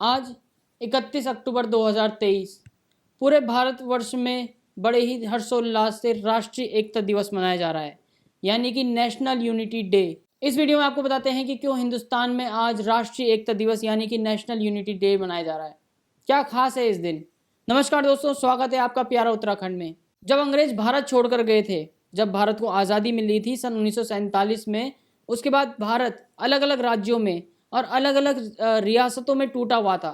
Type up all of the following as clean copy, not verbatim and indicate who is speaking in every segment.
Speaker 1: आज 31 अक्टूबर 2023 पूरे भारतवर्ष में बड़े ही हर्षोल्लास से राष्ट्रीय एकता दिवस मनाया जा रहा है, यानी कि नेशनल यूनिटी डे। इस वीडियो में आपको बताते हैं कि क्यों हिंदुस्तान में आज राष्ट्रीय एकता दिवस यानी कि नेशनल यूनिटी डे मनाया जा रहा है, क्या खास है इस दिन। नमस्कार दोस्तों, स्वागत है आपका प्यारा उत्तराखंड में। जब अंग्रेज भारत छोड़कर गए थे, जब भारत को आज़ादी मिली थी सन 1947 में, उसके बाद भारत अलग अलग राज्यों में और अलग अलग रियासतों में टूटा हुआ था।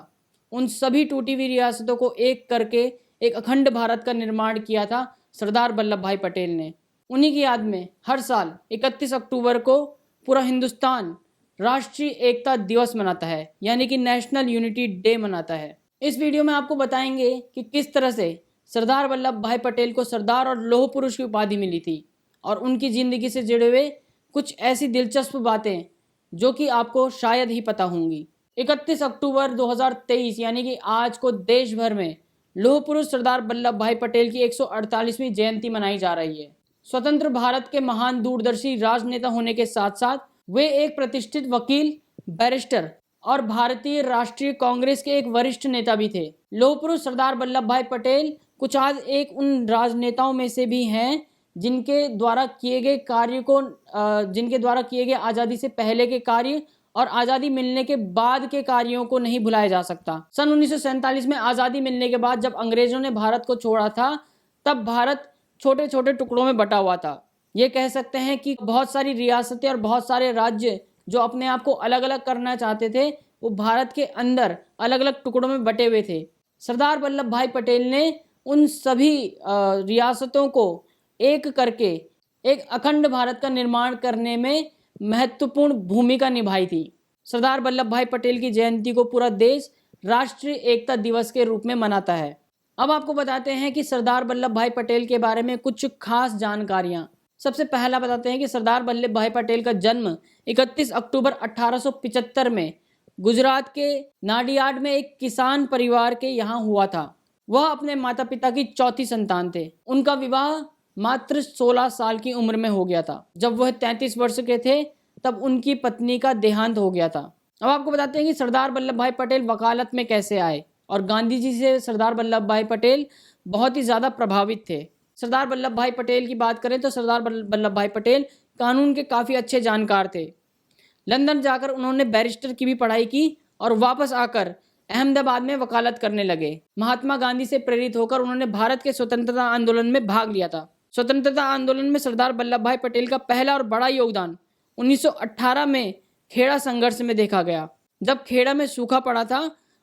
Speaker 1: उन सभी टूटी हुई रियासतों को एक करके एक अखंड भारत का निर्माण किया था सरदार वल्लभ भाई पटेल ने। उन्हीं की याद में हर साल 31 अक्टूबर को पूरा हिंदुस्तान राष्ट्रीय एकता दिवस मनाता है, यानी कि नेशनल यूनिटी डे मनाता है। इस वीडियो में आपको बताएंगे कि किस तरह से सरदार वल्लभ भाई पटेल को सरदार और लौह पुरुष की उपाधि मिली थी और उनकी ज़िंदगी से जुड़े हुए कुछ ऐसी दिलचस्प बातें जो कि आपको शायद ही पता होंगी। 31 अक्टूबर 2023 यानी कि आज को देश भर में लौह पुरुष सरदार वल्लभ भाई पटेल की 148वीं जयंती मनाई जा रही है। स्वतंत्र भारत के महान दूरदर्शी राजनेता होने के साथ साथ वे एक प्रतिष्ठित वकील, बैरिस्टर और भारतीय राष्ट्रीय कांग्रेस के एक वरिष्ठ नेता भी थे। लौह पुरुष सरदार वल्लभ भाई पटेल कुछ आज एक उन राजनेताओं में से भी हैं जिनके द्वारा किए गए आज़ादी से पहले के कार्य और आज़ादी मिलने के बाद के कार्यों को नहीं भुलाया जा सकता। सन 1947 में आज़ादी मिलने के बाद जब अंग्रेजों ने भारत को छोड़ा था, तब भारत छोटे छोटे टुकड़ों में बटा हुआ था। ये कह सकते हैं कि बहुत सारी रियासतें और बहुत सारे राज्य जो अपने आप को अलग अलग करना चाहते थे, वो भारत के अंदर अलग अलग टुकड़ों में बटे हुए थे। सरदार वल्लभ भाई पटेल ने उन सभी रियासतों को एक करके एक अखंड भारत का निर्माण करने में महत्वपूर्ण भूमिका निभाई थी। सरदार वल्लभ भाई पटेल की जयंती को पूरा देश राष्ट्रीय एकता दिवस के रूप में मनाता है। अब आपको बताते हैं कि सरदार वल्लभ भाई पटेल के बारे में कुछ खास जानकारियां। सबसे पहला बताते हैं कि सरदार वल्लभ भाई पटेल का जन्म 31 अक्टूबर 1875 में गुजरात के नाडियाड में एक किसान परिवार के यहाँ हुआ था। वह अपने माता पिता की चौथी संतान थे। उनका विवाह मात्र 16 साल की उम्र में हो गया था। जब वह 33 वर्ष के थे तब उनकी पत्नी का देहांत हो गया था। अब आपको बताते हैं कि सरदार वल्लभ भाई पटेल वकालत में कैसे आए और गांधी जी से सरदार वल्लभ भाई पटेल बहुत ही ज़्यादा प्रभावित थे। सरदार वल्लभ भाई पटेल की बात करें तो सरदार वल्लभ भाई पटेल कानून के काफ़ी अच्छे जानकार थे। लंदन जाकर उन्होंने बैरिस्टर की भी पढ़ाई की और वापस आकर अहमदाबाद में वकालत करने लगे। महात्मा गांधी से प्रेरित होकर उन्होंने भारत के स्वतंत्रता आंदोलन में भाग लिया था। स्वतंत्रता आंदोलन में सरदार वल्लभ भाई पटेल का पहला और बड़ा योगदान 1918 में खेड़ा संघर्ष में देखा गया, जब खेड़ा में सूखा पड़ा था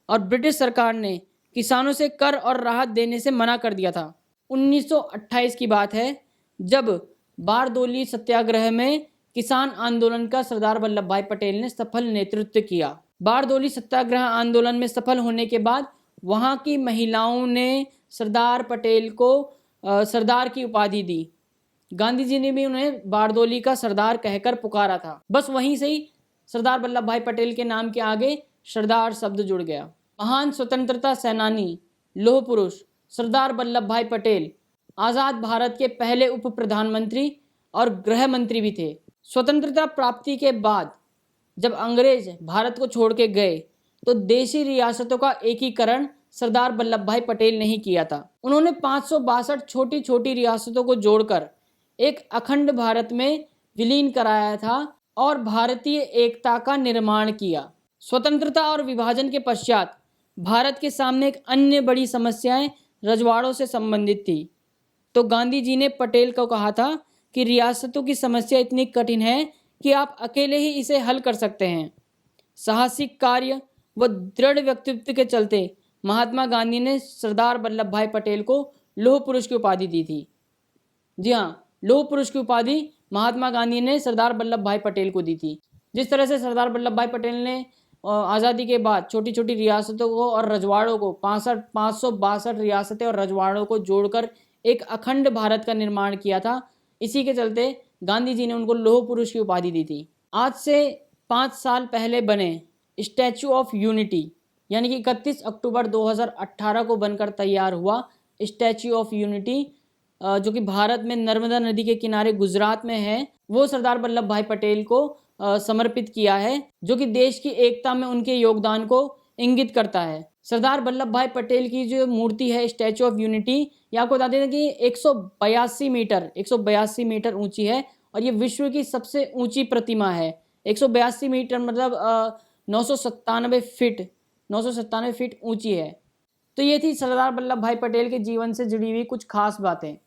Speaker 1: और ब्रिटिश सरकार ने किसानों से कर और राहत देने से मना कर दिया था। 1928 की बात है जब बारदोली सत्याग्रह में किसान आंदोलन का सरदार वल्लभ भाई पटेल ने सफल नेतृत्व किया। बारदोली सत्याग्रह आंदोलन में सफल होने के बाद वहाँ की महिलाओं ने सरदार पटेल को सरदार की उपाधि दी। गांधी जी ने भी उन्हें बारदोली का सरदार कहकर पुकारा था। बस वहीं से ही सरदार वल्लभ भाई पटेल के नाम के आगे सरदार शब्द जुड़ गया। महान स्वतंत्रता सेनानी, लौह पुरुष सरदार वल्लभ भाई पटेल आज़ाद भारत के पहले उप प्रधानमंत्री और गृह मंत्री भी थे। स्वतंत्रता प्राप्ति के बाद जब अंग्रेज भारत को छोड़ के गए तो देशी रियासतों का एकीकरण सरदार वल्लभ भाई पटेल ने ही किया था। उन्होंने 562 छोटी छोटी रियासतों को जोड़कर एक अखंड भारत में विलीन कराया था और भारतीय एकता का निर्माण किया। स्वतंत्रता और विभाजन के पश्चात भारत के सामने एक अन्य बड़ी समस्याएं रजवाड़ों से संबंधित थी, तो गांधी जी ने पटेल को कहा था कि रियासतों की समस्या इतनी कठिन है कि आप अकेले ही इसे हल कर सकते हैं। साहसिक कार्य व दृढ़ व्यक्तित्व के चलते महात्मा गांधी ने सरदार वल्लभ भाई पटेल को लौह पुरुष की उपाधि दी थी। जी हाँ, लौह पुरुष की उपाधि महात्मा गांधी ने सरदार वल्लभ भाई पटेल को दी थी। जिस तरह से सरदार वल्लभ भाई पटेल ने आज़ादी के बाद छोटी छोटी रियासतों को और रजवाड़ों को 562 रियासतें और रजवाड़ों को जोड़कर एक अखंड भारत का निर्माण किया था, इसी के चलते गांधी जी ने उनको लौह पुरुष की उपाधि दी थी। आज से 5 साल पहले बने स्टैचू ऑफ यूनिटी यानी कि 31 अक्टूबर 2018 को बनकर तैयार हुआ स्टैचू ऑफ यूनिटी, जो कि भारत में नर्मदा नदी के किनारे गुजरात में है, वो सरदार वल्लभ भाई पटेल को समर्पित किया है, जो कि देश की एकता में उनके योगदान को इंगित करता है। सरदार वल्लभ भाई पटेल की जो मूर्ति है स्टैचू ऑफ यूनिटी, ये आपको बता दें कि 182 मीटर ऊंची है और ये विश्व की सबसे ऊंची प्रतिमा है। 182 मीटर मतलब 997 फीट ऊंची है। तो ये थी सरदार वल्लभ भाई पटेल के जीवन से जुड़ी हुई कुछ खास बातें।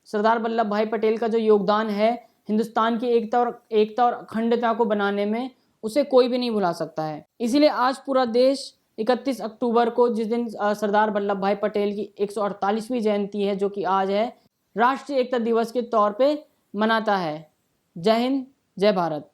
Speaker 1: सरदार वल्लभ भाई पटेल का जो योगदान है हिंदुस्तान की एकता और अखंडता को बनाने में, उसे कोई भी नहीं भुला सकता है। इसीलिए आज पूरा देश 31 अक्टूबर को, जिस दिन सरदार वल्लभ भाई पटेल की 148वीं जयंती है, जो कि आज है, राष्ट्रीय एकता दिवस के तौर पे मनाता है। जय हिंद, जय भारत।